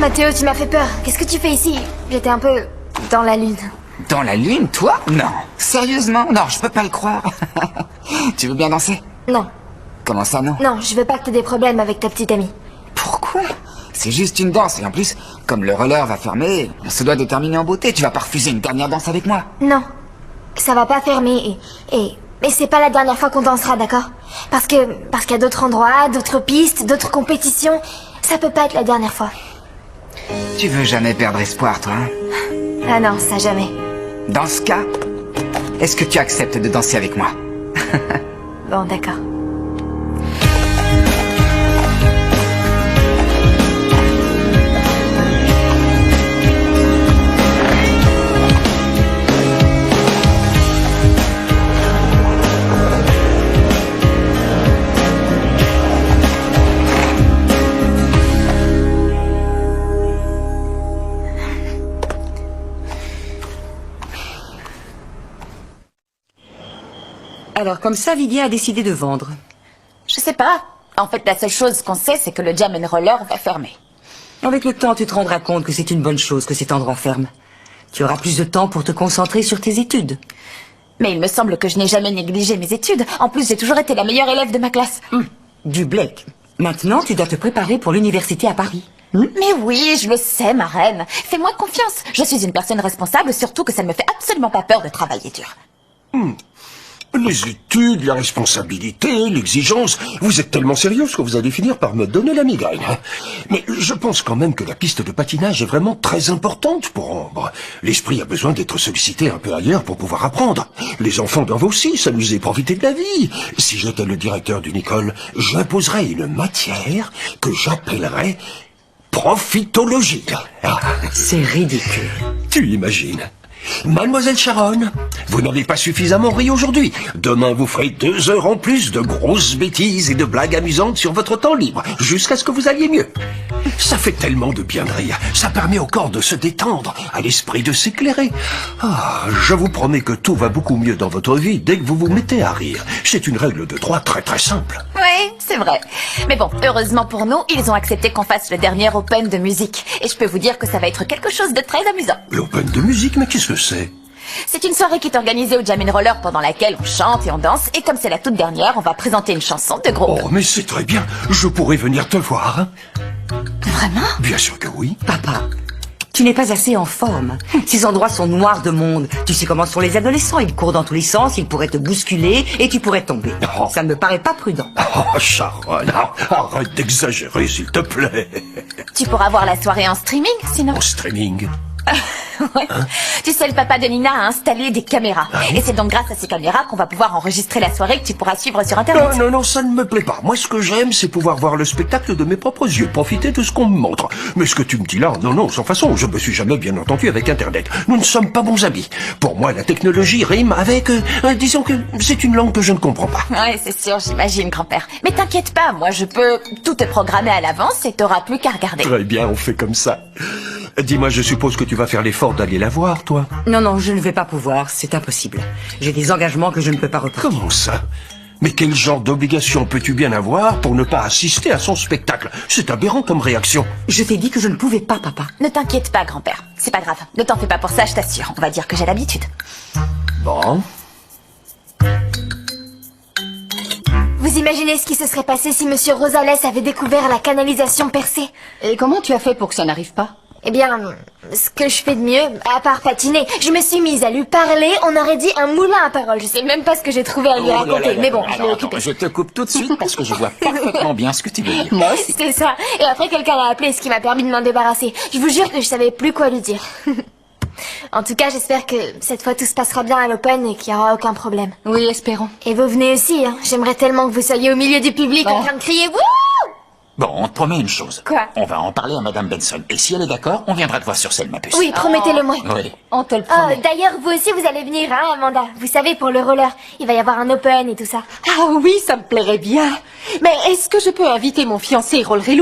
Mathéo, tu m'as fait peur. Qu'est-ce que tu fais ici? J'étais un peu dans la lune. Dans la lune, toi? Non. Sérieusement? Non, je peux pas le croire. Tu veux bien danser? Non. Comment ça, non? Non, je veux pas que t'aies des problèmes avec ta petite amie. Pourquoi? C'est juste une danse, et en plus, comme le roller va fermer, on se doit de terminer en beauté. Tu vas pas refuser une dernière danse avec moi? Non. Ça va pas fermer mais c'est pas la dernière fois qu'on dansera, d'accord? Parce qu'il y a d'autres endroits, d'autres pistes, d'autres compétitions. Ça peut pas être la dernière fois. Tu veux jamais perdre espoir, toi, hein? Ah non, ça jamais. Dans ce cas, est-ce que tu acceptes de danser avec moi? Bon, d'accord. Alors, comme ça, Vivien a décidé de vendre. Je sais pas. En fait, la seule chose qu'on sait, c'est que le Jam & Roller va fermer. Avec le temps, tu te rendras compte que c'est une bonne chose que cet endroit ferme. Tu auras plus de temps pour te concentrer sur tes études. Mais il me semble que je n'ai jamais négligé mes études. En plus, j'ai toujours été la meilleure élève de ma classe. Du Blake. Maintenant, tu dois te préparer pour l'université à Paris. Mais oui, je le sais, ma reine. Fais-moi confiance. Je suis une personne responsable, surtout que ça ne me fait absolument pas peur de travailler dur. Les études, la responsabilité, l'exigence, vous êtes tellement sérieuse que vous allez finir par me donner la migraine. Mais je pense quand même que la piste de patinage est vraiment très importante pour Ambre. L'esprit a besoin d'être sollicité un peu ailleurs pour pouvoir apprendre. Les enfants doivent aussi s'amuser, profiter de la vie. Si j'étais le directeur d'une école, j'imposerais une matière que j'appellerais profitologie. C'est ridicule. Tu imagines? Mademoiselle Sharon, vous n'avez pas suffisamment ri aujourd'hui. Demain, vous ferez 2 heures en plus de grosses bêtises et de blagues amusantes sur votre temps libre, jusqu'à ce que vous alliez mieux. Ça fait tellement de bien de rire. Ça permet au corps de se détendre, à l'esprit de s'éclairer. Ah, je vous promets que tout va beaucoup mieux dans votre vie dès que vous vous mettez à rire. C'est une règle de droit très très simple. Oui, c'est vrai. Mais bon, heureusement pour nous, ils ont accepté qu'on fasse le dernier Open de musique. Et je peux vous dire que ça va être quelque chose de très amusant. L'open de musique, mais qu'est-ce que c'est? C'est une soirée qui est organisée au Jam & Roller pendant laquelle on chante et on danse. Et comme c'est la toute dernière, on va présenter une chanson de groupe. Oh, mais c'est très bien. Je pourrais venir te voir. Hein? Vraiment? Bien sûr que oui. Papa, tu n'es pas assez en forme. Ces endroits sont noirs de monde. Tu sais comment sont les adolescents. Ils courent dans tous les sens, ils pourraient te bousculer et tu pourrais tomber. Oh. Ça ne me paraît pas prudent. Oh, Sharon, arrête d'exagérer, s'il te plaît. Tu pourras voir la soirée en streaming, sinon. En streaming? Ouais. Tu sais, le papa de Nina a installé des caméras. Et c'est donc grâce à ces caméras qu'on va pouvoir enregistrer la soirée que tu pourras suivre sur Internet. Non, ça ne me plaît pas. Moi, ce que j'aime, c'est pouvoir voir le spectacle de mes propres yeux, profiter de ce qu'on me montre. Mais ce que tu me dis là, non, sans façon. Je me suis jamais bien entendu avec Internet. Nous ne sommes pas bons amis. Pour moi, la technologie rime avec... disons que c'est une langue que je ne comprends pas. Ouais, c'est sûr, j'imagine, grand-père. Mais t'inquiète pas, moi je peux tout te programmer à l'avance et t'auras plus qu'à regarder. Très bien, on fait comme ça. Dis-moi, je suppose que tu vas faire l'effort d'aller la voir, toi? Non, je ne vais pas pouvoir. C'est impossible. J'ai des engagements que je ne peux pas reprendre. Comment ça? Mais quel genre d'obligation peux-tu bien avoir pour ne pas assister à son spectacle? C'est aberrant comme réaction. Je t'ai dit que je ne pouvais pas, papa. Ne t'inquiète pas, grand-père. C'est pas grave. Ne t'en fais pas pour ça, je t'assure. On va dire que j'ai l'habitude. Bon. Vous imaginez ce qui se serait passé si Monsieur Rosales avait découvert la canalisation percée? Et comment tu as fait pour que ça n'arrive pas? Eh bien, ce que je fais de mieux, à part patiner, je me suis mise à lui parler, on aurait dit un moulin à paroles. Je sais même pas ce que j'ai trouvé à lui raconter, mais bon, je l'ai occupé. Je te coupe tout de suite parce que je vois parfaitement bien ce que tu veux dire. Moi aussi. C'est ça. Et après, quelqu'un l'a appelé, ce qui m'a permis de m'en débarrasser. Je vous jure que je savais plus quoi lui dire. En tout cas, j'espère que cette fois tout se passera bien à l'Open et qu'il n'y aura aucun problème. Oui, espérons. Et vous venez aussi, hein. J'aimerais tellement que vous soyez au milieu du public en train de crier « Wouh !» Bon, on te promet une chose. Quoi? On va en parler à Madame Benson. Et si elle est d'accord, on viendra te voir sur scène, ma puce. Oui, promettez-le-moi. Oui. On te le Oh, promet. d'ailleurs, vous aussi, vous allez venir, hein, Amanda. Vous savez, pour le roller, il va y avoir un Open et tout ça. Ah oui, ça me plairait bien. Mais est-ce que je peux inviter mon fiancé Rollerelou?